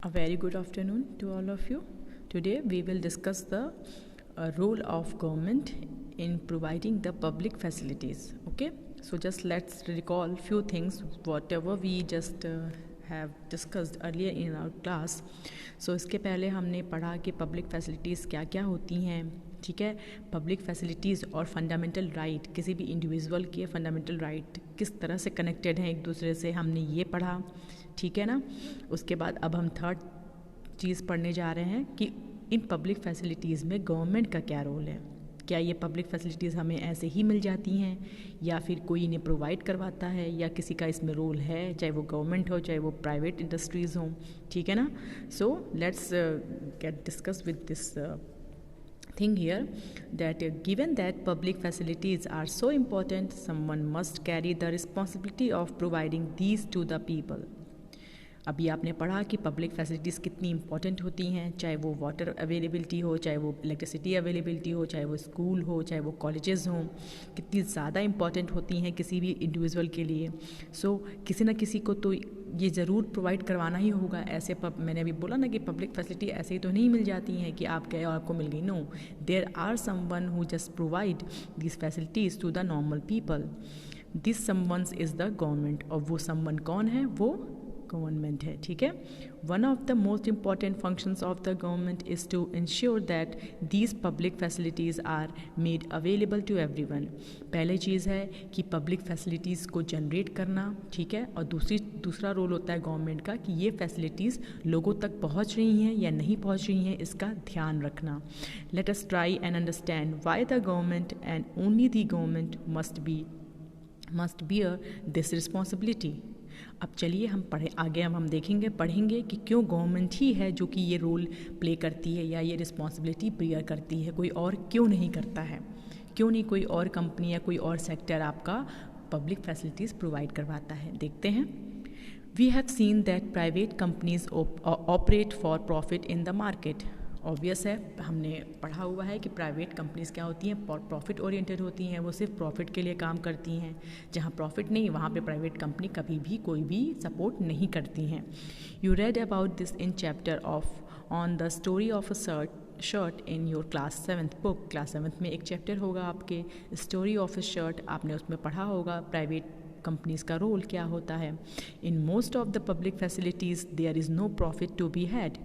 A very good afternoon to all of you. Today we will discuss the role of government in providing the public facilities. Okay, so just let's recall few things whatever we just have discussed earlier in our class. So इसके पहले हमने पढ़ा कि public facilities क्या क्या होती हैं. ठीक है, पब्लिक फैसिलिटीज़ और फंडामेंटल राइट, किसी भी इंडिविजुअल के फंडामेंटल राइट किस तरह से कनेक्टेड हैं एक दूसरे से, हमने ये पढ़ा. ठीक है ना. उसके बाद अब हम थर्ड चीज़ पढ़ने जा रहे हैं कि इन पब्लिक फैसिलिटीज़ में गवर्नमेंट का क्या रोल है. क्या ये पब्लिक फैसिलिटीज़ हमें ऐसे ही मिल जाती हैं या फिर कोई इन्हें प्रोवाइड करवाता है या किसी का इसमें रोल है, चाहे वो गवर्नमेंट हो चाहे वो प्राइवेट इंडस्ट्रीज़ हों. ठीक है ना. So let's get discuss with this thing here that given that public facilities are so important, someone must carry the responsibility of providing these to the people. अभी आपने पढ़ा कि पब्लिक फैसिलिटीज़ कितनी important होती हैं, चाहे वो वाटर अवेलेबिलिटी हो, चाहे वो इलेक्ट्रिसिटी अवेलेबिलिटी हो, चाहे वो स्कूल हो, चाहे वो कॉलेजेस हों, कितनी ज़्यादा इंपॉर्टेंट होती हैं किसी भी इंडिविजुअल के लिए. सो किसी ना किसी को तो ये ज़रूर प्रोवाइड करवाना ही होगा. ऐसे मैंने अभी बोला ना कि पब्लिक फैसिलिटी ऐसे ही तो नहीं मिल जाती हैं कि आप गए और आपको मिल गई. No, there are someone who just provide this facilities to the normal people. This someone's is the government. और वो समवन कौन है? वो गवर्नमेंट है. ठीक है. One of the most important functions of the government is to ensure that these public facilities are made available to everyone. पहले चीज़ है कि पब्लिक फैसिलिटीज़ को जनरेट करना. ठीक है. और दूसरा रोल होता है गवर्नमेंट का कि ये फैसिलिटीज़ लोगों तक पहुंच रही हैं या नहीं पहुंच रही हैं, इसका ध्यान रखना. Let us try and understand why the government and only the government must bear this responsibility. अब चलिए हम आगे हम पढ़ेंगे कि क्यों गवर्नमेंट ही है जो कि ये रोल प्ले करती है या ये रिस्पॉन्सिबिलिटी बियर करती है. कोई और क्यों नहीं करता है? क्यों नहीं कोई और कंपनी या कोई और सेक्टर आपका पब्लिक फैसिलिटीज़ प्रोवाइड करवाता है? देखते हैं. We have seen that private companies operate for profit in the market. Obvious है, हमने पढ़ा हुआ है कि प्राइवेट कंपनीज़ क्या होती हैं, प्रॉफिट ओरिएंटेड होती हैं. वो सिर्फ प्रॉफिट के लिए काम करती हैं. जहाँ प्रॉफिट नहीं, वहाँ पे प्राइवेट कंपनी कभी भी कोई भी सपोर्ट नहीं करती हैं. You read about this in chapter of on the story of a shirt in your class 7th book. Class 7th में एक चैप्टर होगा आपके स्टोरी ऑफ अ शर्ट. आपने उसमें पढ़ा होगा प्राइवेट कंपनीज़ का रोल क्या होता है. In most of the public facilities there is no profit to be had.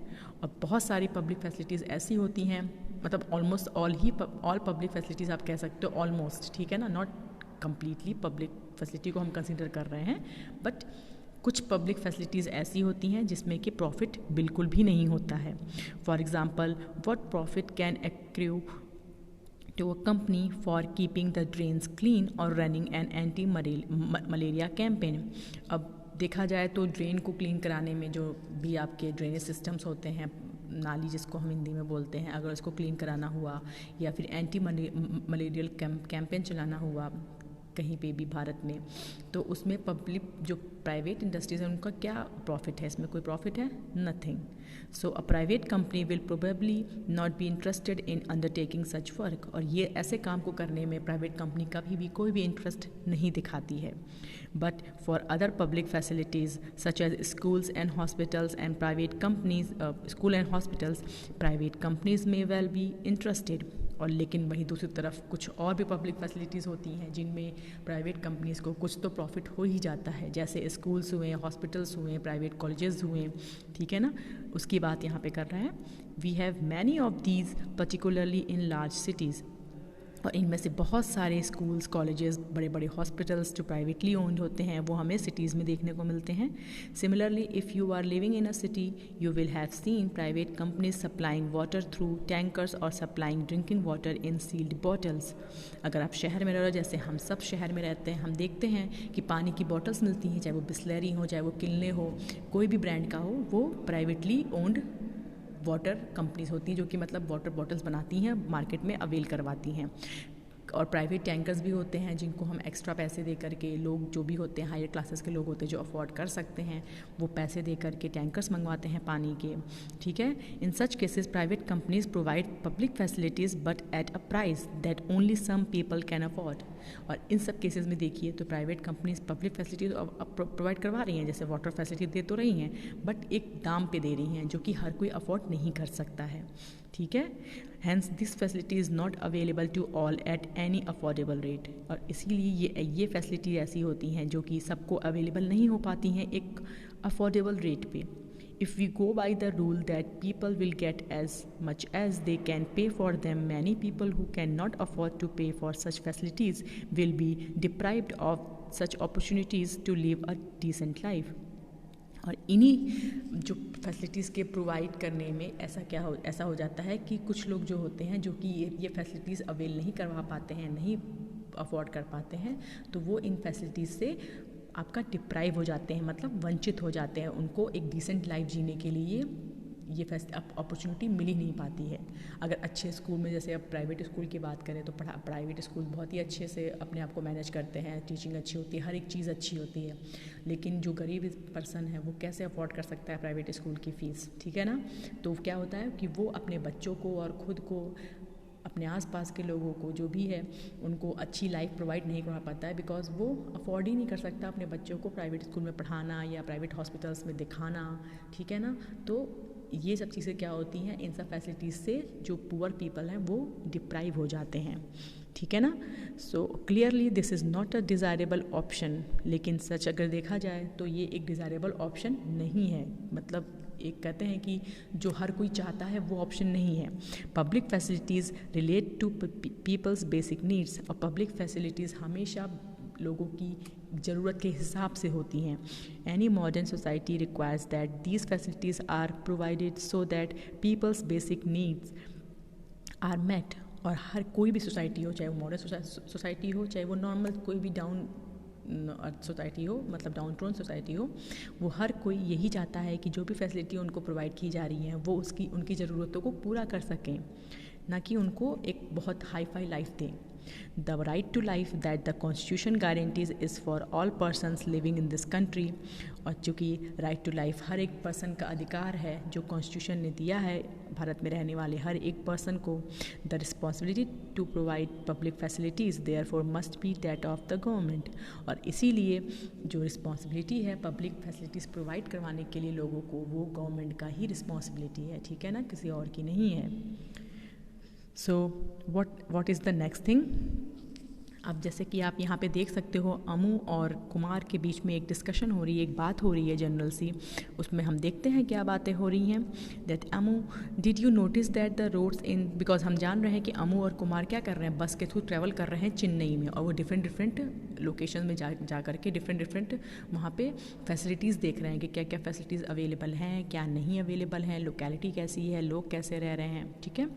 और बहुत सारी पब्लिक फैसिलिटीज़ ऐसी होती हैं, मतलब ऑलमोस्ट ऑल पब्लिक फैसिलिटीज़ आप कह सकते हो, ऑलमोस्ट. ठीक है ना. नॉट कम्प्लीटली पब्लिक फैसिलिटी को हम कंसिडर कर रहे हैं, बट कुछ पब्लिक फैसिलिटीज़ ऐसी होती हैं जिसमें कि प्रॉफिट बिल्कुल भी नहीं होता है. For example, what profit can accrue to a company for keeping the drains clean or running an anti-malaria campaign. अब देखा जाए तो ड्रेन को क्लीन कराने में जो भी आपके ड्रेनेज सिस्टम्स होते हैं, नाली जिसको हम हिंदी में बोलते हैं, अगर उसको क्लीन कराना हुआ या फिर एंटी मलेरियल कैंपेन चलाना हुआ कहीं पे भी भारत में, तो उसमें पब्लिक जो प्राइवेट इंडस्ट्रीज हैं उनका क्या प्रॉफिट है? इसमें कोई प्रॉफिट है? Nothing. So a private company will probably not be interested in undertaking such work. और ये ऐसे काम को करने में प्राइवेट कंपनी कभी भी कोई भी इंटरेस्ट नहीं दिखाती है. But for other public facilities such as schools and hospitals and private companies, school and hospitals, private companies में वेल बी इंटरेस्टेड. और लेकिन वहीं दूसरी तरफ कुछ और भी पब्लिक फैसिलिटीज़ होती हैं जिनमें प्राइवेट कंपनीज़ को कुछ तो प्रॉफिट हो ही जाता है, जैसे स्कूल्स हुए, हॉस्पिटल्स हुए, प्राइवेट कॉलेजेस हुए. ठीक है ना. उसकी बात यहाँ पे कर रहे हैं. We have many of these particularly in large cities. और इनमें से बहुत सारे स्कूल्स, कॉलेजेस, बड़े बड़े हॉस्पिटल्स जो प्राइवेटली ओन्ड होते हैं वो हमें सिटीज़ में देखने को मिलते हैं. Similarly, if you are living in a city you will have seen private companies supplying water through tankers और supplying drinking water in sealed bottles. अगर आप शहर में रह रहे हो, जैसे हम सब शहर में रहते हैं, हम देखते हैं कि पानी की बॉटल्स मिलती हैं, चाहे वो बिस्लरी हो, चाहे वो किनले हो, कोई भी ब्रांड का हो, वो प्राइवेटली ओन्ड वाटर कंपनीज होती हैं जो कि मतलब वाटर बॉटल्स बनाती हैं, मार्केट में अवेल करवाती हैं. और प्राइवेट टैंकर्स भी होते हैं जिनको हम एक्स्ट्रा पैसे दे करके, लोग जो भी होते हैं हायर क्लासेस के लोग होते हैं जो अफोर्ड कर सकते हैं, वो पैसे दे करके टैंकर्स मंगवाते हैं पानी के, ठीक है। In such cases private companies provide public facilities but at a price that only some people can afford. और इन सब केसेस में देखिए तो private companies public facilities provide करवा रही हैं, जैसे वाटर फैसिलिटी दे तो रही हैं बट एक दाम पे दे रही हैं जो कि हर कोई अफोर्ड नहीं कर सकता है, ठीक है। Hence this facility is not available to all at any affordable rate. और इसीलिए ये फैसिलिटी ऐसी होती हैं जो कि सबको अवेलेबल नहीं हो पाती हैं एक अफोर्डेबल रेट पे। If we go by the rule that people will get as much as they can pay for them, many people who cannot afford to pay for such facilities will be deprived of such opportunities to live a decent life. और इन्हीं जो facilities के provide करने में ऐसा हो जाता है कि कुछ लोग जो होते हैं जो कि ये फैसिलिटीज़ अवेल नहीं करवा पाते हैं, नहीं अफोर्ड कर पाते हैं, तो वो इन फैसिलिटीज़ से आपका डिप्राइव हो जाते हैं, मतलब वंचित हो जाते हैं। उनको एक डिसेंट लाइफ जीने के लिए ये अपॉर्चुनिटी मिल ही नहीं पाती है। अगर अच्छे स्कूल में, जैसे अब प्राइवेट स्कूल की बात करें तो प्राइवेट स्कूल बहुत ही अच्छे से अपने आप को मैनेज करते हैं, टीचिंग अच्छी होती है, हर एक चीज़ अच्छी होती है, लेकिन जो गरीब पर्सन है वो कैसे अफोर्ड कर सकता है प्राइवेट स्कूल की फ़ीस, ठीक है ना। तो क्या होता है कि वो अपने बच्चों को और ख़ुद को, अपने आसपास के लोगों को जो भी है उनको अच्छी लाइफ प्रोवाइड नहीं करवा पाता है, बिकॉज वो अफोर्ड ही नहीं कर सकता अपने बच्चों को प्राइवेट स्कूल में पढ़ाना या प्राइवेट हॉस्पिटल्स में दिखाना, ठीक है ना। तो ये सब चीज़ें क्या होती हैं, इन सब फैसिलिटीज़ से जो पुअर पीपल हैं वो डिप्राइव हो जाते हैं, ठीक है ना। So clearly this is not a desirable option. लेकिन सच अगर देखा जाए तो ये एक डिज़ायरेबल ऑप्शन नहीं है, मतलब एक कहते हैं कि जो हर कोई चाहता है वो ऑप्शन नहीं है। Public facilities relate to people's basic needs, और पब्लिक फैसिलिटीज़ हमेशा लोगों की ज़रूरत के हिसाब से होती हैं। Any modern society requires that these facilities are provided so that people's basic needs are met. और हर कोई भी सोसाइटी हो, चाहे वो मॉडर्न सोसाइटी हो, चाहे वो नॉर्मल कोई भी डाउन सोसाइटी हो, मतलब डाउन टाउन सोसाइटी हो, वो हर कोई यही चाहता है कि जो भी फैसिलिटी उनको प्रोवाइड की जा रही हैं वो उनकी ज़रूरतों को पूरा कर सकें, ना कि उनको एक बहुत हाई फाई लाइफ दें। The right to life that the Constitution guarantees is for all persons living in this country। और चूँकि राइट टू लाइफ हर एक पर्सन का अधिकार है जो कॉन्स्टिट्यूशन ने दिया है भारत में रहने वाले हर एक पर्सन को, the responsibility to provide public facilities therefore must be that of the government. और इसीलिए जो रिस्पॉन्सिबिलिटी है पब्लिक फैसिलिटीज़ प्रोवाइड करवाने के लिए लोगों को, वो गवर्नमेंट का ही रिस्पॉन्सिबिलिटी है, ठीक है ना, किसी और की नहीं है। सो what is the next thing. अब जैसे कि आप यहाँ पे देख सकते हो अमू और कुमार के बीच में एक डिस्कशन हो रही है, एक बात हो रही है जनरल सी। उसमें हम देखते हैं क्या बातें हो रही हैं। That Amu, did you notice that the roads in, because हम जान रहे हैं कि अमू और कुमार क्या कर रहे हैं, बस के थ्रू ट्रैवल कर रहे हैं चेन्नई में, और वो डिफरेंट लोकेशन में जा करके डिफरेंट वहाँ पे फैसिलिटीज़ देख रहे हैं कि क्या क्या फैसिलिटीज़ अवेलेबल हैं, क्या नहीं अवेलेबल हैं, लोकेलिटी कैसी है, लोग कैसे रह रहे हैं, ठीक है।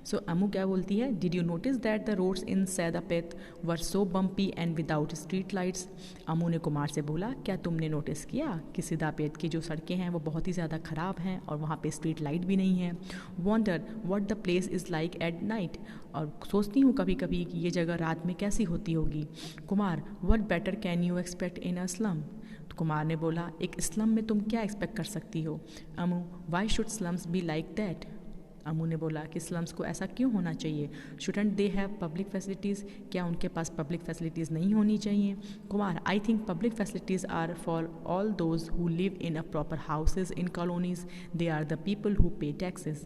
सो अमू क्या बोलती है, did you notice that the roads in Saidapet were so bumpy and without street lights. Amu ने कुमार से बोला, क्या तुमने नोटिस किया कि सिदापेट की जो सड़कें हैं वो बहुत ही ज़्यादा ख़राब हैं और वहाँ पे स्ट्रीट लाइट भी नहीं है। Wonder what the place is like at night, और सोचती हूँ कभी कभी कि ये जगह रात में कैसी होती होगी। Kumar, what better can you expect in a slum. तो कुमार ने बोला, एक स्लम में तुम क्या एक्सपेक्ट कर सकती हो। Amu, why should slums be like that. Amu ने बोला कि स्लम्स को ऐसा क्यों होना चाहिए। Shouldn't they have public facilities, क्या उनके पास पब्लिक फैसिलिटीज़ नहीं होनी चाहिए। Kumar, I think public facilities are for all those who live in a proper houses in colonies, they are the people who pay taxes.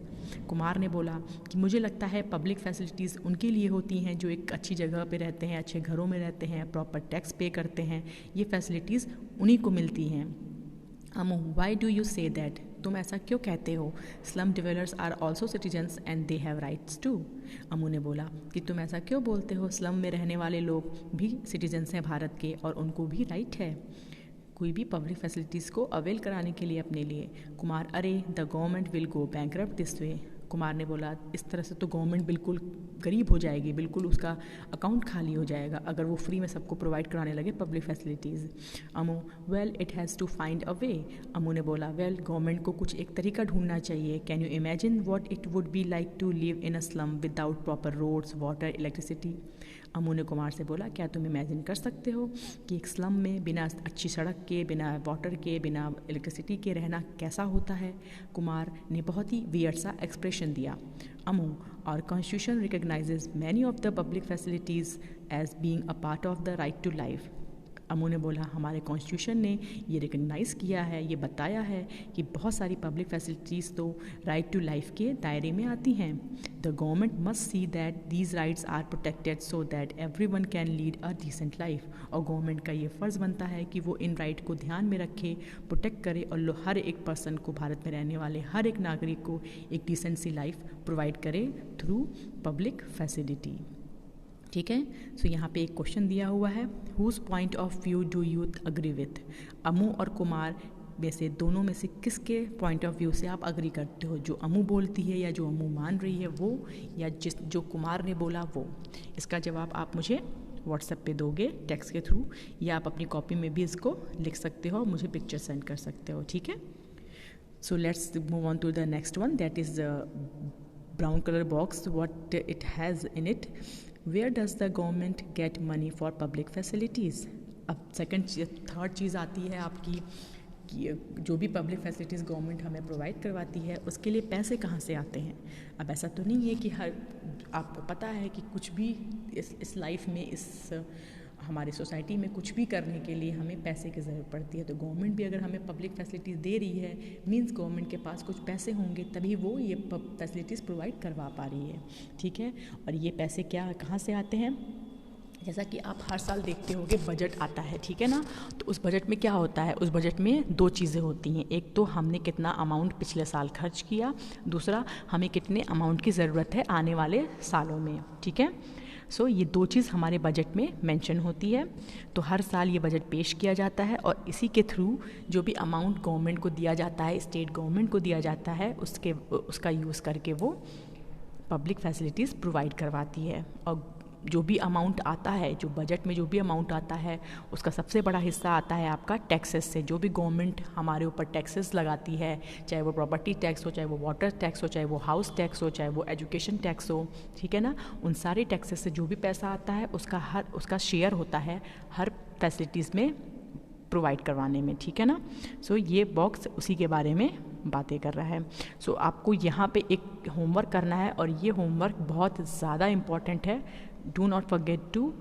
Kumar ने बोला कि मुझे लगता है पब्लिक फैसिलिटीज़ उनके लिए होती हैं जो एक अच्छी जगह पे रहते हैं, अच्छे घरों में रहते हैं, प्रॉपर टैक्स पे करते हैं, ये फैसिलिटीज़ उन्हीं को मिलती हैं। Amu, why do you say that, तुम ऐसा क्यों कहते हो। Slum developers are also citizens and they have rights too. Amu ने बोला कि तुम ऐसा क्यों बोलते हो, स्लम में रहने वाले लोग भी सिटीजन्स हैं भारत के और उनको भी राइट है कोई भी पब्लिक फैसिलिटीज़ को अवेल कराने के लिए अपने लिए। कुमार, अरे the government will go bankrupt this way. Kumar ने बोला, इस तरह से तो गवर्नमेंट बिल्कुल गरीब हो जाएगी, बिल्कुल उसका अकाउंट खाली हो जाएगा अगर वो फ्री में सबको प्रोवाइड कराने लगे public facilities. Amu, well it has to find a way. Amu ने बोला, वेल गवर्नमेंट को कुछ एक तरीका ढूंढना चाहिए। Can you imagine what it would be like to live in a slum without proper roads, water, electricity. Amu ने कुमार से बोला, क्या तुम इमेजिन कर सकते हो कि एक स्लम में बिना अच्छी सड़क के, बिना वाटर के, बिना इलेक्ट्रिसिटी के रहना कैसा होता है? कुमार ने बहुत ही वियर्ड सा एक्सप्रेशन दिया। अमू, और constitution recognises many of the public facilities as being a part of the right to life. Amu ने बोला, हमारे कॉन्स्टिट्यूशन ने ये रिकग्नाइज़ किया है, ये बताया है कि बहुत सारी पब्लिक फैसिलिटीज़ तो राइट टू लाइफ के दायरे में आती हैं। The government must see that these rights are protected so that everyone can lead a decent life. और गवर्नमेंट का ये फ़र्ज़ बनता है कि वो इन राइट को ध्यान में रखे, प्रोटेक्ट करे और हर एक पर्सन को, भारत में रहने वाले हर एक नागरिक को एक डिसेंट सी लाइफ प्रोवाइड करे थ्रू पब्लिक फैसिलिटी। ठीक है, सो यहाँ पे एक क्वेश्चन दिया हुआ है, whose point of view do you agree with? Amu और कुमार में से दोनों में से किसके पॉइंट ऑफ व्यू से आप अग्री करते हो? जो अमू बोलती है या जो अमू मान रही है वो, या जो कुमार ने बोला वो? इसका जवाब आप मुझे व्हाट्सएप पे दोगे टेक्स्ट के थ्रू, या आप अपनी कॉपी में भी इसको लिख सकते हो, मुझे पिक्चर सेंड कर सकते हो। ठीक है, so let's move on to the next one, that is brown colour box, what it has in it. Where does the government get money for public facilities? अब थर्ड चीज़ आती है आपकी कि जो भी पब्लिक फैसिलिटीज़ गवर्नमेंट हमें provide करवाती है उसके लिए पैसे कहाँ से आते हैं। अब ऐसा तो नहीं है कि आपको पता है कि कुछ भी इस लाइफ में, इस हमारी सोसाइटी में कुछ भी करने के लिए हमें पैसे की ज़रूरत पड़ती है। तो गवर्नमेंट भी अगर हमें पब्लिक फैसिलिटीज़ दे रही है, मींस गवर्नमेंट के पास कुछ पैसे होंगे तभी वो ये फैसिलिटीज़ प्रोवाइड करवा पा रही है। ठीक है, और ये पैसे कहाँ से आते हैं? जैसा कि आप हर साल देखते होंगे बजट आता है, ठीक है ना, तो उस बजट में क्या होता है? उस बजट में दो चीज़ें होती हैं, एक तो हमने कितना अमाउंट पिछले साल खर्च किया, दूसरा हमें कितने अमाउंट की ज़रूरत है आने वाले सालों में। ठीक है, सो ये दो चीज़ हमारे बजट में मेंशन होती है। तो हर साल ये बजट पेश किया जाता है और इसी के थ्रू जो भी अमाउंट गवर्नमेंट को दिया जाता है, स्टेट गवर्नमेंट को दिया जाता है, उसका यूज़ करके वो पब्लिक फैसिलिटीज़ प्रोवाइड करवाती है। और जो भी अमाउंट आता है, जो बजट में जो भी अमाउंट आता है, उसका सबसे बड़ा हिस्सा आता है आपका टैक्सेस से। जो भी गवर्नमेंट हमारे ऊपर टैक्सेस लगाती है, चाहे वो प्रॉपर्टी टैक्स हो, चाहे वो वाटर टैक्स हो, चाहे वो हाउस टैक्स हो, चाहे वो एजुकेशन टैक्स हो, ठीक है ना, उन सारे टैक्सेस से जो भी पैसा आता है उसका शेयर होता है हर फैसिलिटीज़ में प्रोवाइड करवाने में। ठीक है ना, सो ये बॉक्स उसी के बारे में बातें कर रहा है। सो आपको यहाँ पे एक होमवर्क करना है और ये होमवर्क बहुत ज़्यादा इम्पॉर्टेंट है, do not forget to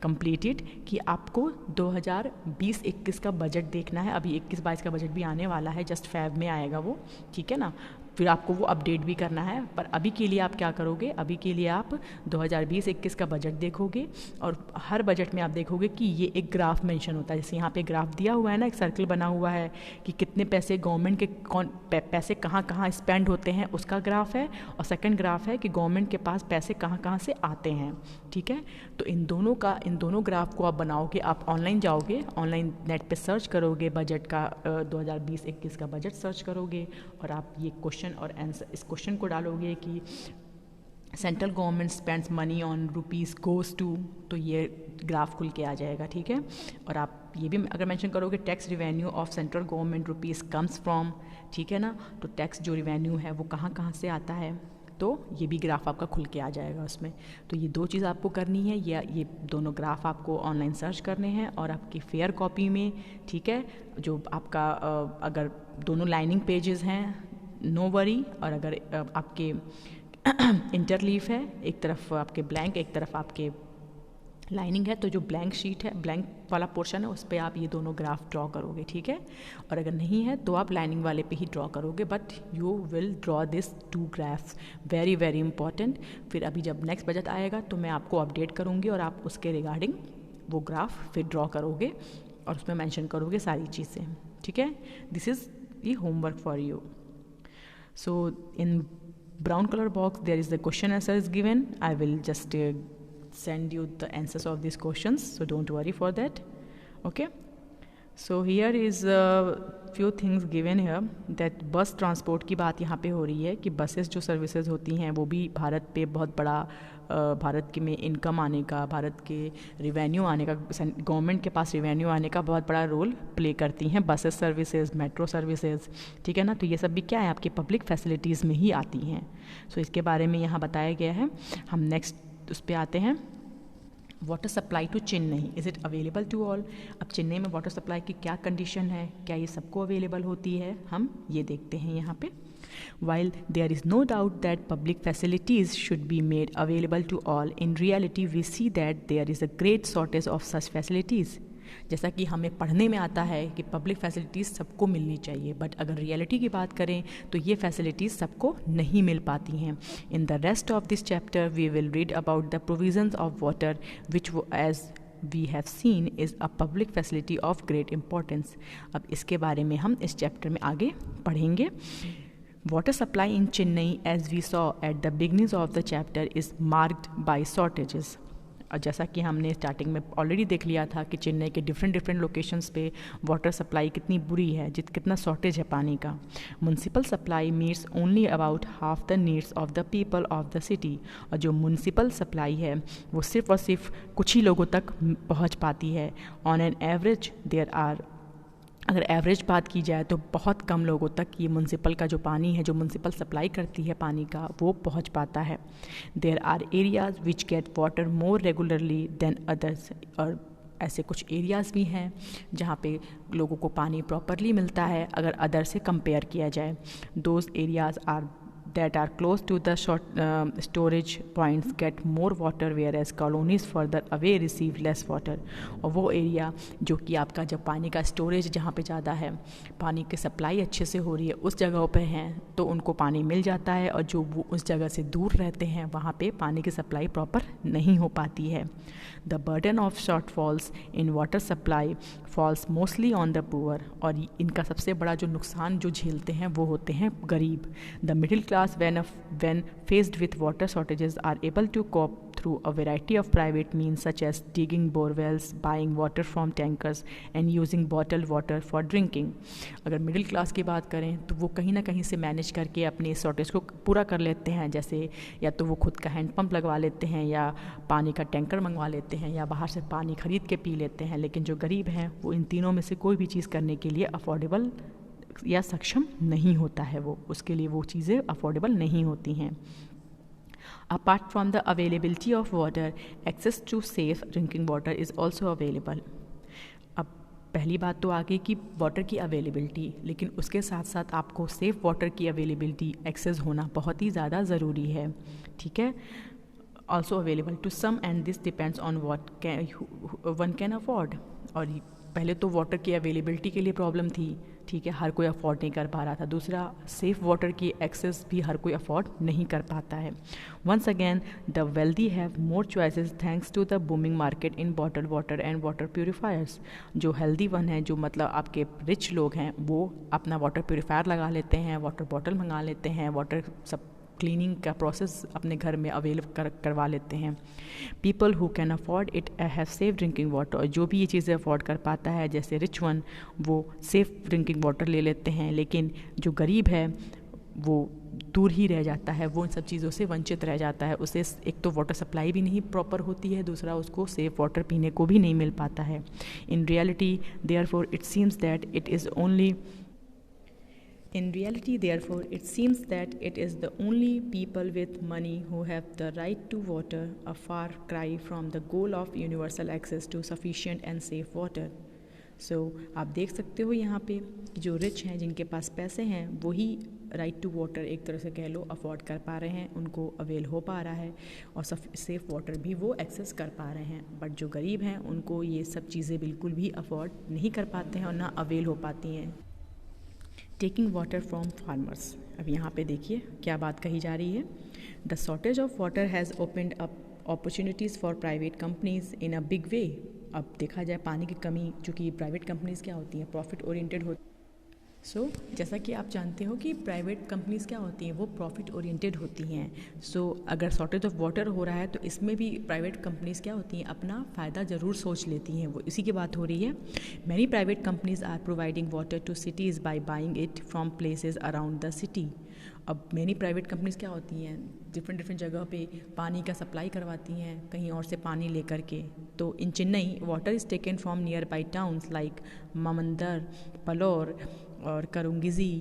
complete it, कि आपको 2020-21 का बजट देखना है। अभी 21-22 का बजट भी आने वाला है, जस्ट फैब में आएगा वो, ठीक है ना, फिर आपको वो अपडेट भी करना है। पर अभी के लिए आप क्या करोगे? अभी के लिए आप 2020-21 का बजट देखोगे और हर बजट में आप देखोगे कि ये एक ग्राफ मेंशन होता है। जैसे यहाँ पे ग्राफ दिया हुआ है ना, एक सर्कल बना हुआ है कि कितने पैसे गवर्नमेंट के पैसे कहाँ कहाँ स्पेंड होते हैं, उसका ग्राफ है। और सेकंड ग्राफ है कि गवर्नमेंट के पास पैसे कहाँ कहाँ से आते हैं। ठीक है, तो इन दोनों ग्राफ को आप बनाओगे। आप ऑनलाइन जाओगे, ऑनलाइन नेट पे सर्च करोगे बजट का, 2020-21 का बजट सर्च करोगे और आप ये क्वेश्चन और आंसर, इस क्वेश्चन को डालोगे कि central government spends money on rupees goes to, तो ये ग्राफ खुल के आ जाएगा। ठीक है, और आप ये भी अगर मेंशन करोगे tax revenue of central government rupees comes from, ठीक है ना, तो टैक्स जो रिवेन्यू है वो कहाँ कहाँ से आता है, तो ये भी ग्राफ आपका खुल के आ जाएगा उसमें। तो ये दो चीज़ आपको करनी है, ये दोनों ग्राफ आपको ऑनलाइन सर्च करने हैं और आपकी फेयर कॉपी में, ठीक है, जो आपका अगर दोनों लाइनिंग पेजेस हैं, नो वरी, और अगर आपके इंटरलीफ है, एक तरफ आपके ब्लैंक, एक तरफ आपके लाइनिंग है, तो जो ब्लैंक शीट है, ब्लैंक वाला पोर्शन है, उस पर आप ये दोनों ग्राफ ड्रॉ करोगे। ठीक है, और अगर नहीं है तो आप लाइनिंग वाले पे ही ड्रॉ करोगे, but you will draw this 2 graphs, very very important. फिर अभी जब नेक्स्ट बजट आएगा तो मैं आपको अपडेट करूँगी और आप उसके रिगार्डिंग वो ग्राफ फिर ड्रॉ करोगे और उसमें मैंशन करोगे सारी चीज़ें। ठीक है, this is the homework for you. So in brown color box there is the question answer is given. I will just send you the answers of these questions, so don't worry for that. Okay, so here is a few things given here that bus transport की बात यहाँ पे हो रही है कि buses जो services होती हैं वो भी भारत पे बहुत बड़ा, भारत के में इनकम आने का, भारत के रिवेन्यू आने का, गवर्नमेंट के पास रिवेन्यू आने का बहुत बड़ा रोल प्ले करती हैं बसेस सर्विसेज, मेट्रो सर्विसेज। ठीक है ना, तो ये सब भी क्या है, आपकी पब्लिक फैसिलिटीज़ में ही आती हैं। सो इसके बारे में यहाँ बताया गया है। हम नेक्स्ट उस पर आते हैं। Water supply to Chennai, is it available to all? अब चेन्नई में वाटर सप्लाई की क्या कंडीशन है, क्या ये सबको अवेलेबल होती है, हम ये देखते हैं यहाँ पे. While there is no doubt that public facilities should be made available to all, in reality we see that there is a great shortage of such facilities. जैसा कि हमें पढ़ने में आता है कि पब्लिक फैसिलिटीज़ सबको मिलनी चाहिए, बट अगर रियलिटी की बात करें तो ये फैसिलिटीज़ सबको नहीं मिल पाती हैं. In the rest of this chapter we will read about the provisions of water which as we have seen is a public facility of great importance. अब इसके बारे में हम इस चैप्टर में आगे पढ़ेंगे. Water supply in Chennai, as we saw at the beginnings of the chapter, is marked by shortages. और जैसा कि हमने स्टार्टिंग में ऑलरेडी देख लिया था कि चेन्नई के डिफरेंट लोकेशंस पे वाटर सप्लाई कितनी बुरी है, कितना शॉर्टेज है पानी का. Municipal supply meets only about half the needs of the people of the city. और जो म्यूनसिपल सप्लाई है वो सिर्फ और सिर्फ कुछ ही लोगों तक पहुंच पाती है. On an average there are, अगर एवरेज बात की जाए तो बहुत कम लोगों तक ये म्यूनसिपल का जो पानी है, जो म्यूनसिपल सप्लाई करती है पानी का, वो पहुंच पाता है. There are areas which get water more regularly than others. और ऐसे कुछ एरियाज़ भी हैं जहाँ पे लोगों को पानी प्रॉपरली मिलता है अगर अदर से कंपेयर किया जाए. Those areas are that are close to the storage points get more water, whereas colonies further away receive less water. और वो एरिया जो कि आपका जब पानी का स्टोरेज जहाँ पे ज़्यादा है, पानी की सप्लाई अच्छे से हो रही है, उस जगहों पे हैं तो उनको पानी मिल जाता है, और जो वो उस जगह से दूर रहते हैं वहाँ पे पानी की सप्लाई प्रॉपर नहीं हो पाती है. The burden of shortfalls in water supply falls mostly on the poor. और इनका सबसे बड़ा जो नुकसान जो झेलते हैं वो होते हैं गरीब. The middle class when faced with water shortages are able to cope through a variety of private means such as digging bore wells, buying water from tankers and using bottled water for drinking. अगर middle class की बात करें तो वो कहीं ना कहीं से मैनेज करके अपने शॉर्टेज को पूरा कर लेते हैं, जैसे या तो वो खुद का हैंडपम्प लगवा लेते हैं या पानी का टैंकर मंगवा लेते हैं या बाहर से पानी खरीद के पी लेते हैं. लेकिन जो गरीब हैं वो इन तीनों में से कोई भी चीज़ करने के लिए अफोर्डेबल या सक्षम नहीं होता है, वो उसके लिए वो चीज़ें अफोर्डेबल नहीं होती हैं. Apart from the availability of water, access to safe drinking water is also available. अब पहली बात तो आ गई कि वाटर की अवेलेबिलिटी, लेकिन उसके साथ साथ आपको सेफ वाटर की अवेलेबिलिटी, एक्सेस होना बहुत ही ज़्यादा ज़रूरी है. ठीक है. Also available to some and this depends on what one can afford. और पहले तो वाटर की अवेलेबिलिटी के लिए प्रॉब्लम थी, ठीक है, हर कोई अफोर्ड नहीं कर पा रहा था. दूसरा, सेफ वाटर की एक्सेस भी हर कोई अफोर्ड नहीं कर पाता है. Once again the wealthy have more choices thanks to the booming market in bottle water and water purifiers. जो हेल्दी वन है, जो मतलब आपके रिच लोग हैं, वो अपना वाटर प्योरीफायर लगा लेते हैं, वाटर बॉटल मंगा लेते हैं, वाटर सब क्लीनिंग का प्रोसेस अपने घर में करवा लेते हैं. People who can afford it have safe drinking water. जो भी ये चीज़ें अफोर्ड कर पाता है, जैसे रिच वन, वो सेफ ड्रिंकिंग वाटर ले लेते हैं. लेकिन जो गरीब है वो दूर ही रह जाता है, वो इन सब चीज़ों से वंचित रह जाता है. उसे एक तो वाटर सप्लाई भी नहीं प्रॉपर होती है, दूसरा उसको सेफ वाटर पीने को भी नहीं मिल पाता है. In reality therefore it seems that it is only In reality, therefore, it seems that it is the only people with money who have the right to water, a far cry from the goal of universal access to sufficient and safe water. So, आप देख सकते हो यहाँ पे कि जो rich हैं, जिनके पास पैसे हैं, वही राइट टू वाटर एक तरह से कह लो अफोर्ड कर पा रहे हैं, उनको अवेल हो पा रहा है, और सेफ वाटर भी वो एक्सेस कर पा रहे हैं. बट जो गरीब हैं उनको ये सब चीज़ें बिल्कुल भी अफोर्ड नहीं कर पाते हैं और ना अवेल हो पाती हैं. Taking water from farmers. अब यहाँ पे देखिए क्या बात कही जा रही है. The shortage of water has opened up opportunities for private companies in a big way. अब देखा जाए पानी की कमी, चूँकि प्राइवेट कंपनीज़ क्या होती हैं, प्रॉफिट ओरिएंटेड होती. जैसा कि आप जानते हो कि प्राइवेट कंपनीज़ क्या होती हैं, वो प्रॉफिट ओरिएंटेड होती हैं. अगर शॉर्टेज ऑफ वाटर हो रहा है तो इसमें भी प्राइवेट कंपनीज़ क्या होती हैं, अपना फ़ायदा ज़रूर सोच लेती हैं. वो इसी की बात हो रही है. Many private companies are providing water to cities by buying it from places around the city. अब मैनी प्राइवेट कंपनीज़ क्या होती हैं, डिफरेंट जगह पे पानी का सप्लाई करवाती हैं कहीं और से पानी लेकर के. तो in Chennai water is taken from nearby towns like Mamandur, Palur और Karungizhi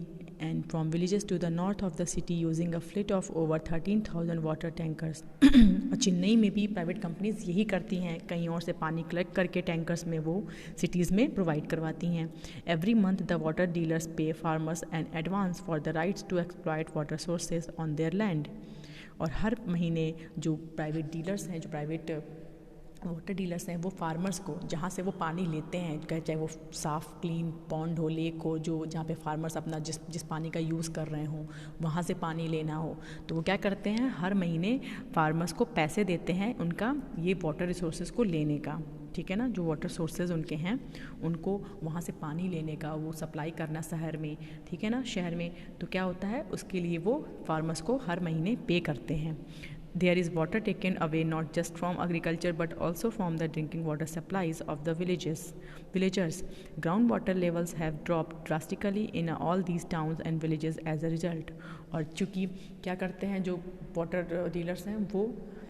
and from villages to the north of the city using a fleet of over 13,000 water tankers. और चेन्नई में भी प्राइवेट कंपनीज यही करती हैं, कहीं और से पानी कलेक्ट करके टैंकर्स में वो सिटीज़ में प्रोवाइड करवाती हैं. Every month the water dealers pay farmers and advance for the rights to exploit water sources on their land. और हर महीने जो प्राइवेट डीलर्स हैं, जो प्राइवेट वाटर डीलर्स हैं, वो फार्मर्स को जहाँ से वो पानी लेते हैं, चाहे वो साफ़ क्लीन पॉन्ड हो, लेक हो, जो जहाँ पे फार्मर्स अपना जिस पानी का यूज़ कर रहे हों वहाँ से पानी लेना हो, तो वो क्या करते हैं, हर महीने फार्मर्स को पैसे देते हैं उनका ये वाटर रिसोर्सेज को लेने का. ठीक है ना, जो वाटर सोर्सेज उनके हैं उनको वहाँ से पानी लेने का, वो सप्लाई करना शहर में. ठीक है ना, शहर में तो क्या होता है, उसके लिए वो फार्मर्स को हर महीने पे करते हैं. There is water taken away not just from agriculture but also from the drinking water supplies of the villagers. Groundwater levels have dropped drastically in all these towns and villages as a result. और चूँकि क्या करते हैं जो water dealers हैं, वो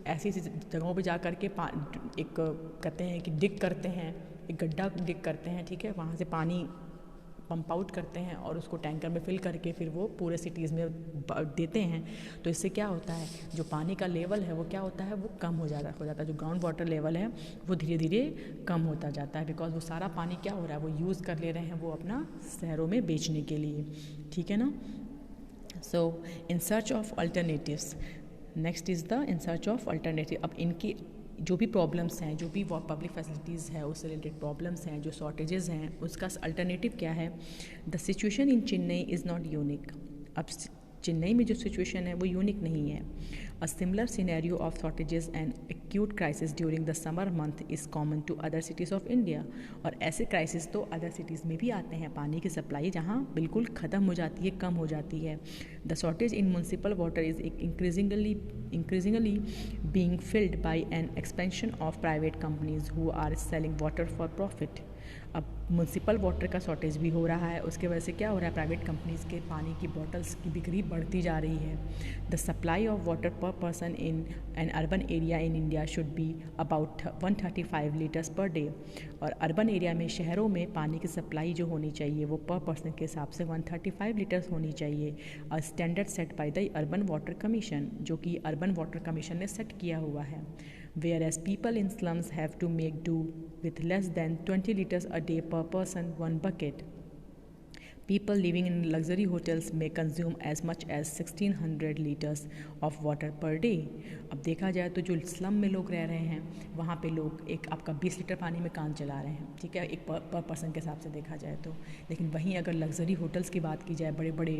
ऐसी जगहों पे जा कर के एक कहते हैं कि डिग करते हैं, एक गड्ढा डिग करते हैं. ठीक है, वहाँ से पानी पंप आउट करते हैं और उसको टैंकर में फिल करके फिर वो पूरे सिटीज़ में देते हैं. तो इससे क्या होता है, जो पानी का लेवल है वो क्या होता है, वो कम हो जाता है. जो ग्राउंड वाटर लेवल है वो धीरे धीरे कम होता जाता है, बिकॉज वो सारा पानी क्या हो रहा है, वो यूज़ कर ले रहे हैं वो अपना शहरों में बेचने के लिए. ठीक है ना. So in search of alternatives, next is the in search of alternative. अब इनकी जो भी प्रॉब्लम्स हैं, जो भी पब्लिक फैसिलिटीज़ है उससे रिलेटेड प्रॉब्लम्स हैं, जो शॉर्टेजेस हैं, उसका अल्टरनेटिव क्या है. The situation in Chennai is not unique. अब चेन्नई में जो सिचुएशन है वो यूनिक नहीं है. A similar scenario of shortages and acute crisis during the summer month is common to other cities of India. और ऐसे क्राइसिस तो अदर सिटीज़ में भी आते हैं, पानी की सप्लाई जहाँ बिल्कुल ख़त्म हो जाती है, कम हो जाती है. The shortage in municipal water is increasingly being filled by an expansion of private companies who are selling water for profit. अब म्यूनसिपल वाटर का शॉर्टेज भी हो रहा है, उसके वजह से क्या हो रहा है, प्राइवेट कंपनीज़ के पानी की बॉटल्स की बिक्री बढ़ती जा रही है. द सप्लाई ऑफ वाटर पर person in an urban area in India should be about 135 litres per day. और अर्बन एरिया में, शहरों में पानी की सप्लाई जो होनी चाहिए वो पर पर्सन के हिसाब से 135 लीटर्स होनी चाहिए. A standard set by the urban water commission, जो कि अर्बन वाटर कमीशन ने सेट किया हुआ है. Whereas people in slums have to make do with less than 20 liters a day per person, one bucket. People living in luxury hotels may consume as much as 1600 liters of water per day. अब देखा जाए तो जो slum में लोग रह रहे हैं वहाँ पे लोग एक आपका 20 लीटर पानी में काम चला रहे हैं. ठीक है, एक पर पर्सन के हिसाब से देखा जाए तो. लेकिन वहीं अगर लग्जरी होटल्स की बात की जाए, बड़े बड़े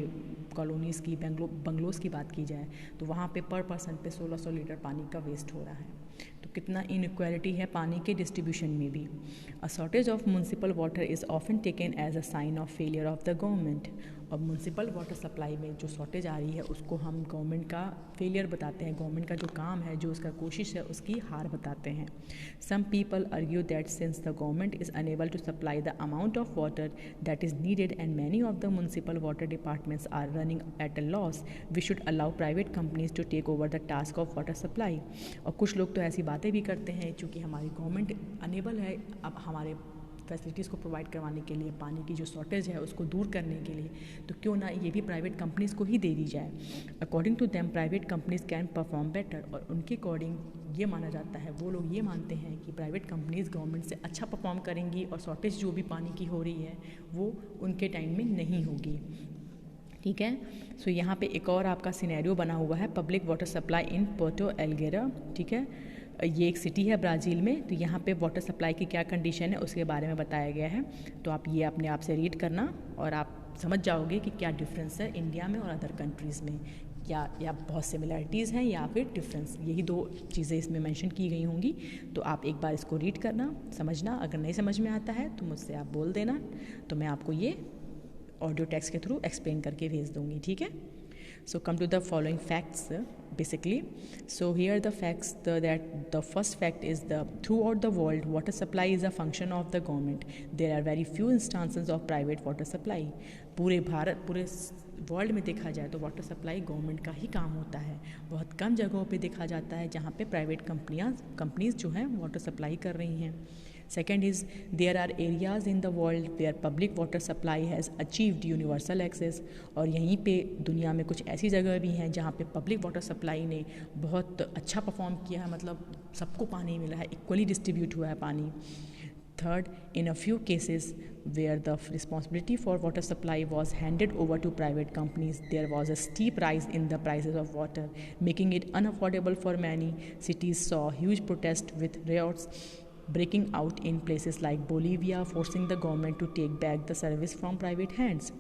कॉलोनीज़ की, बंगलोज़ की बात की जाए, तो वहाँ पे पर पर्सन पे 1600 लीटर पानी का वेस्ट हो रहा है. तो कितना इनइक्वालिटी है पानी के डिस्ट्रीब्यूशन में भी. A shortage of municipal water is often taken as a sign of failure of the government. और म्यूनसिपल वाटर सप्लाई में जो शॉर्टेज आ रही है उसको हम गवर्नमेंट का फेलियर बताते हैं, गवर्नमेंट का जो काम है, जो उसका कोशिश है, उसकी हार बताते हैं. Some people argue that since the government is unable to supply the amount of water that is needed and many of the municipal water departments are running at a loss, we should allow private companies to take over the task of water supply. और कुछ लोग तो ऐसी बातें भी करते हैं, चूँकि हमारी गवर्नमेंट अनेबल है अब हमारे फैसिलिटीज़ को प्रोवाइड करवाने के लिए, पानी की जो शॉर्टेज है उसको दूर करने के लिए, तो क्यों ना ये भी प्राइवेट कंपनीज़ को ही दे दी जाए. According to them private companies can perform better. और उनके अकॉर्डिंग ये माना जाता है, वो लोग ये मानते हैं कि प्राइवेट कंपनीज़ गवर्नमेंट से अच्छा परफॉर्म करेंगी और शॉर्टेज जो भी पानी की हो रही है वो उनके टाइम में नहीं होगी. ठीक है. सो यहाँ पे एक और आपका सिनेरियो बना हुआ है, public water supply in Porto Alegre. ठीक है, ये एक सिटी है ब्राज़ील में. तो यहाँ पे वाटर सप्लाई की क्या कंडीशन है उसके बारे में बताया गया है. तो आप ये अपने आप से रीड करना और आप समझ जाओगे कि क्या डिफरेंस है इंडिया में और अदर कंट्रीज़ में, क्या या बहुत सिमिलरिटीज़ हैं या फिर डिफरेंस. यही दो चीज़ें इसमें मेंशन की गई होंगी. तो आप एक बार इसको रीड करना, समझना. अगर नहीं समझ में आता है तो मुझसे आप बोल देना, तो मैं आपको ये ऑडियो टेक्स्ट के थ्रू एक्सप्लेन करके भेज दूँगी. ठीक है. So come to the following facts basically. So here are the facts that the first fact is throughout the world water supply is a function of the government. There are very few instances of private water supply. पूरे world में देखा जाए तो water supply government का ही काम होता है. बहुत कम जगहों पे देखा जाता है जहाँ पे प्राइवेट कंपनीज जो हैं वाटर सप्लाई कर रही हैं. Second is there are areas in the world where public water supply has achieved universal access. और यहीं पे दुनिया में कुछ ऐसी जगह भी हैं जहाँ पे पब्लिक वाटर सप्लाई ने बहुत अच्छा परफॉर्म किया है, मतलब सबको पानी मिला है, इक्वली डिस्ट्रीब्यूट हुआ है पानी. Third, in a few cases where the responsibility for water supply was handed over to private companies, there was a steep rise in the prices of water, making it unaffordable for many. Cities saw huge protests with riots breaking out in places like Bolivia, forcing the government to take back the service from private hands.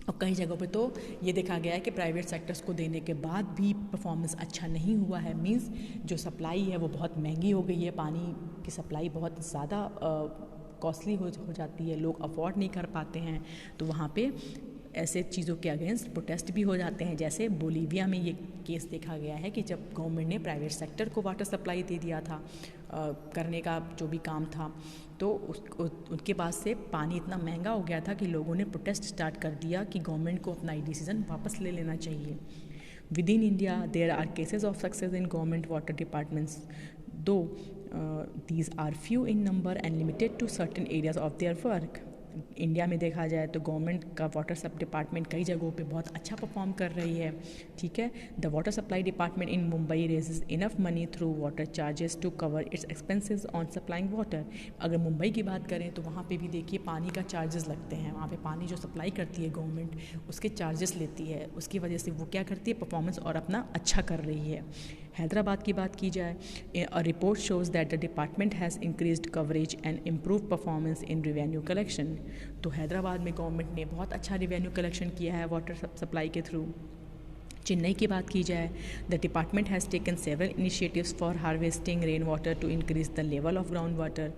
और कई जगहों पे तो ये देखा गया है कि प्राइवेट सेक्टर्स को देने के बाद भी परफॉर्मेंस अच्छा नहीं हुआ है. मींस जो सप्लाई है वो बहुत महंगी हो गई है, पानी की सप्लाई बहुत ज़्यादा कॉस्टली हो जाती है, लोग अफोर्ड नहीं कर पाते हैं. तो वहाँ पे ऐसे चीज़ों के अगेंस्ट प्रोटेस्ट भी हो जाते हैं. जैसे बोलीविया में ये केस देखा गया है कि जब गवर्नमेंट ने प्राइवेट सेक्टर को वाटर सप्लाई दे दिया था करने का जो भी काम था, तो उनके बाद से पानी इतना महंगा हो गया था कि लोगों ने प्रोटेस्ट स्टार्ट कर दिया कि गवर्नमेंट को अपना ये डिसीज़न वापस ले लेना चाहिए. Within India there are cases of success in government water departments, though these are few in number and limited to certain areas of their work. India में देखा जाए तो गवर्नमेंट का वाटर सब डिपार्टमेंट कई जगहों पे बहुत अच्छा परफॉर्म कर रही है. ठीक है, the water supply department in Mumbai raises enough money through water charges to cover its expenses on supplying water. अगर मुंबई की बात करें तो वहाँ पे भी देखिए पानी का चार्जेस लगते हैं. वहाँ पे पानी जो सप्लाई करती है गवर्नमेंट उसके चार्जेस लेती है, उसकी वजह से वो क्या करती है, परफॉर्मेंस और अपना अच्छा कर रही है. हैदराबाद की बात की जाए, a report shows that the department has increased coverage and improve performance in revenue collection. तो हैदराबाद में गवर्नमेंट ने बहुत अच्छा रिवेन्यू कलेक्शन किया है वाटर सप्लाई के थ्रू. चेन्नई की बात की जाए, the department has taken several initiatives for harvesting rain water to increase the level of ground water.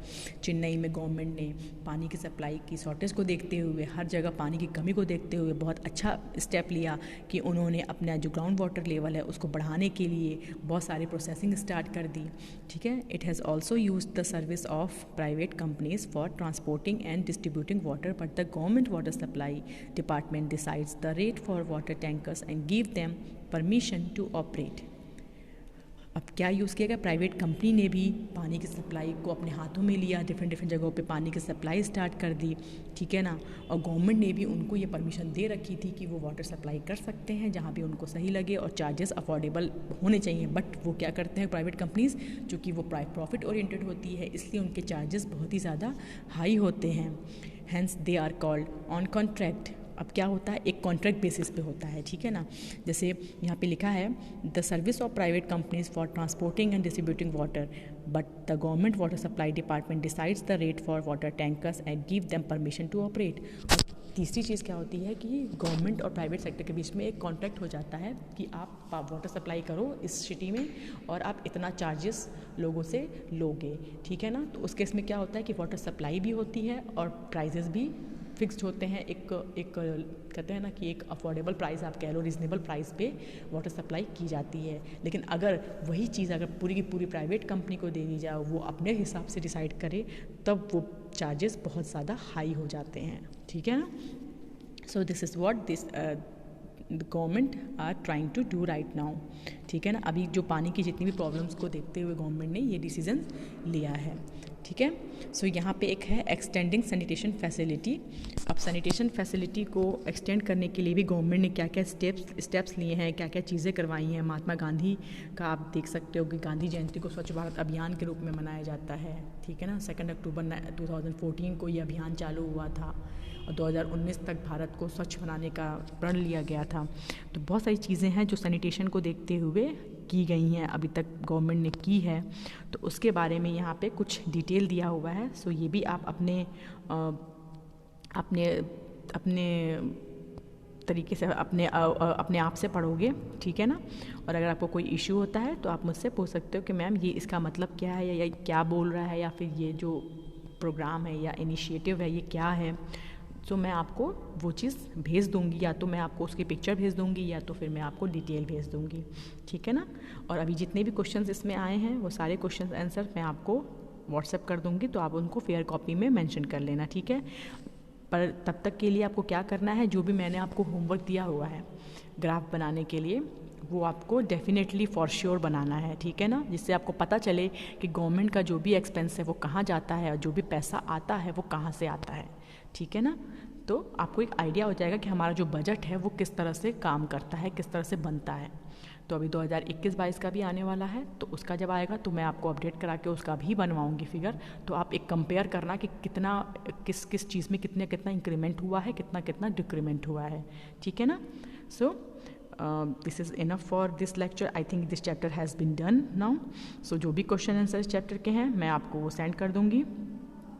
Chennai में गवर्नमेंट ने पानी की सप्लाई की शॉर्टेज को देखते हुए, हर जगह पानी की कमी को देखते हुए बहुत अच्छा स्टेप लिया कि उन्होंने अपना जो ग्राउंड वाटर लेवल है उसको बढ़ाने के लिए बहुत सारी प्रोसेसिंग स्टार्ट कर दी. ठीक है, it has also use the service of private companies for transporting and distributing water, but the government water supply department decides the rate for water tankers and give them permission to operate. अब क्या use किया गया, private company ने भी पानी की supply को अपने हाथों में लिया, डिफरेंट जगहों पे पानी की सप्लाई स्टार्ट कर दी. ठीक है ना, और गवर्नमेंट ने भी उनको ये परमिशन दे रखी थी कि वो वाटर सप्लाई कर सकते हैं जहाँ भी उनको सही लगे और चार्जेस अफोर्डेबल होने चाहिए. बट वो क्या करते हैं प्राइवेट कंपनीज, चूँकि वो प्रॉफिट ओरिएंटेड होती है इसलिए उनके चार्जेस बहुत ही ज़्यादा हाई होते हैं. Hence they are called on contract. अब क्या होता है, एक कॉन्ट्रैक्ट बेसिस पे होता है. ठीक है ना, जैसे यहाँ पे लिखा है the service of private companies for transporting and distributing water, but the government water supply department decides the rate for water tankers and give them permission to operate. और तीसरी चीज़ क्या होती है कि गवर्नमेंट और प्राइवेट सेक्टर के बीच में एक कॉन्ट्रैक्ट हो जाता है कि आप वाटर सप्लाई करो इस सिटी में और आप इतना चार्जेस लोगों से लोगे. ठीक है ना, तो उस केस में क्या होता है कि वाटर सप्लाई भी होती है और प्राइजेस भी फिक्स्ड होते हैं. एक कहते हैं ना कि एक अफोर्डेबल प्राइस, आप कह लो रीजनेबल प्राइस पे वाटर सप्लाई की जाती है. लेकिन अगर वही चीज़ अगर पूरी की पूरी प्राइवेट कंपनी को दे दी जाए, वो अपने हिसाब से डिसाइड करे, तब वो चार्जेस बहुत ज़्यादा हाई हो जाते हैं. ठीक है ना, so this is what this government are trying to do right now. ठीक है ना, अभी जो पानी की जितनी भी प्रॉब्लम्स को देखते हुए गवर्नमेंट ने ये डिसीजन लिया है. ठीक है, सो यहाँ पे एक है एक्सटेंडिंग सैनिटेशन फैसिलिटी. अब सैनिटेशन फैसिलिटी को एक्सटेंड करने के लिए भी गवर्नमेंट ने क्या क्या स्टेप्स लिए हैं, क्या क्या चीज़ें करवाई हैं. महात्मा गांधी का आप देख सकते हो कि गांधी जयंती को स्वच्छ भारत अभियान के रूप में मनाया जाता है. ठीक है ना, 2 अक्टूबर 2014 को ये अभियान चालू हुआ था और 2019 तक भारत को स्वच्छ बनाने का प्रण लिया गया था. तो बहुत सारी चीज़ें हैं जो सैनिटेशन को देखते हुए की गई हैं, अभी तक गवर्नमेंट ने की है. तो उसके बारे में यहाँ पे कुछ डिटेल दिया हुआ है. सो ये भी आप अपने तरीके से अपने आप से पढ़ोगे. ठीक है ना, और अगर आपको कोई इशू होता है तो आप मुझसे पूछ सकते हो कि मैम ये इसका मतलब क्या है, या क्या बोल रहा है, या फिर ये जो प्रोग्राम है या इनिशिएटिव है ये क्या है. तो मैं आपको वो चीज़ भेज दूँगी, या तो मैं आपको उसकी पिक्चर भेज दूँगी या तो फिर मैं आपको डिटेल भेज दूँगी. ठीक है ना, और अभी जितने भी क्वेश्चंस इसमें आए हैं वो सारे क्वेश्चंस आंसर मैं आपको व्हाट्सएप कर दूँगी, तो आप उनको फेयर कॉपी में मेंशन कर लेना. ठीक है, पर तब तक के लिए आपको क्या करना है, जो भी मैंने आपको होमवर्क दिया हुआ है ग्राफ बनाने के लिए वो आपको डेफिनेटली फॉर श्योर बनाना है, ठीक है ना, जिससे आपको पता चले कि गवर्नमेंट का जो भी एक्सपेंस है वो कहाँ जाता है और जो भी पैसा आता है वो कहाँ से आता है, ठीक है ना। तो आपको एक आइडिया हो जाएगा कि हमारा जो बजट है वो किस तरह से काम करता है, किस तरह से बनता है। तो अभी 2021-22 का भी आने वाला है, तो उसका जब आएगा तो मैं आपको अपडेट करा के उसका भी बनवाऊंगी फिगर। तो आप एक कंपेयर करना कि कितना किस किस चीज़ में कितना कितना इंक्रीमेंट हुआ है, कितना कितना डिक्रीमेंट हुआ है, ठीक है ना। So this is enough for this lecture. I think this chapter has been done now. So जो भी क्वेश्चन आंसर इस चैप्टर के हैं मैं आपको वो सेंड कर दूँगी।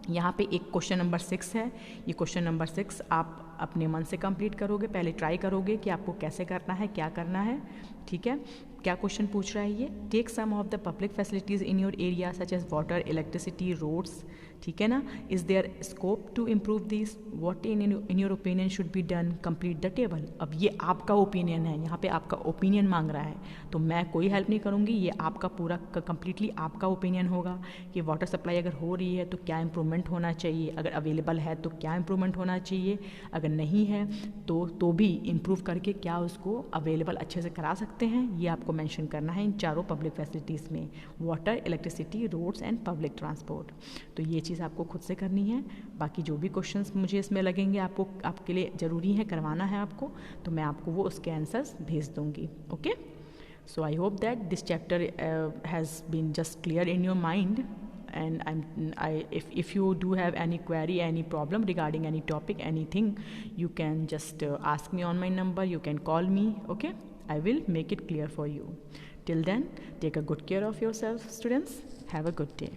यहाँ पे एक क्वेश्चन नंबर 6 है। ये क्वेश्चन नंबर 6 आप अपने मन से कंप्लीट करोगे, पहले ट्राई करोगे कि आपको कैसे करना है, क्या करना है, ठीक है। क्या क्वेश्चन पूछ रहा है ये, take some of the public facilities in your area such as water, electricity, roads, ठीक है ना। Is there scope to improve this, what in your opinion should be done, complete the table. अब ये आपका ओपिनियन है, यहाँ पे आपका ओपिनियन मांग रहा है, तो मैं कोई हेल्प नहीं करूँगी, ये आपका पूरा कंप्लीटली आपका ओपिनियन होगा कि वाटर सप्लाई अगर हो रही है तो क्या इम्प्रूवमेंट होना चाहिए, अगर अवेलेबल है तो क्या इम्प्रूवमेंट होना चाहिए, अगर नहीं है तो भी इम्प्रूव करके क्या उसको अवेलेबल अच्छे से करा सकते हैं, ये आपको मेंशन करना है इन चारों पब्लिक फैसिलिटीज़ में, water, electricity, roads and public transport. तो ये चीज़ आपको खुद से करनी है। बाकी जो भी क्वेश्चंस मुझे इसमें लगेंगे आपको आपके लिए ज़रूरी है करवाना है आपको, तो मैं आपको वो उसके आंसर्स भेज दूँगी। Okay, so I hope that this chapter has been just clear in your mind, and if you do have any query, any problem regarding any topic, anything, you can just ask me on my number, you can call me, okay, I will make it clear for you. Till then, take a good care of yourself, students. Have a good day.